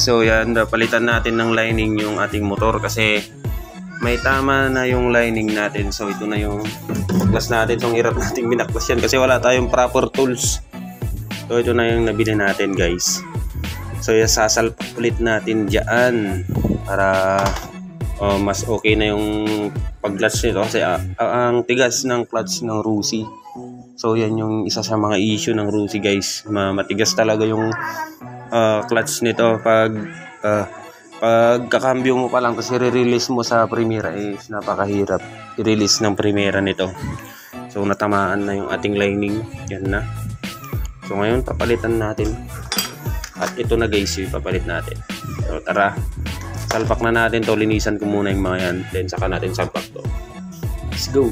So yan, palitan natin ng lining yung ating motor kasi may tama na yung lining natin. So ito na yung baklas natin. So hirap natin binaklas yan kasi wala tayong proper tools. So ito na yung nabili natin guys. So yan, sasalpak ulit natin dyan para mas okay na yung pag-clutch nito kasi ang tigas ng clutch ng Rusi. So yan yung isa sa mga issue ng Rusi guys. Matigas talaga yung clutch nito pag pagkakambyo mo pa lang kasi re-release mo sa Primera is napakahirap i-release ng Primera nito. So natamaan na yung ating lining. Yan na. So ngayon papalitan natin. At ito na guys yung papalit natin. So tara. Salpak na natin to. Linisan ko muna yung mga yan. Then saka natin salpak to. Let's go.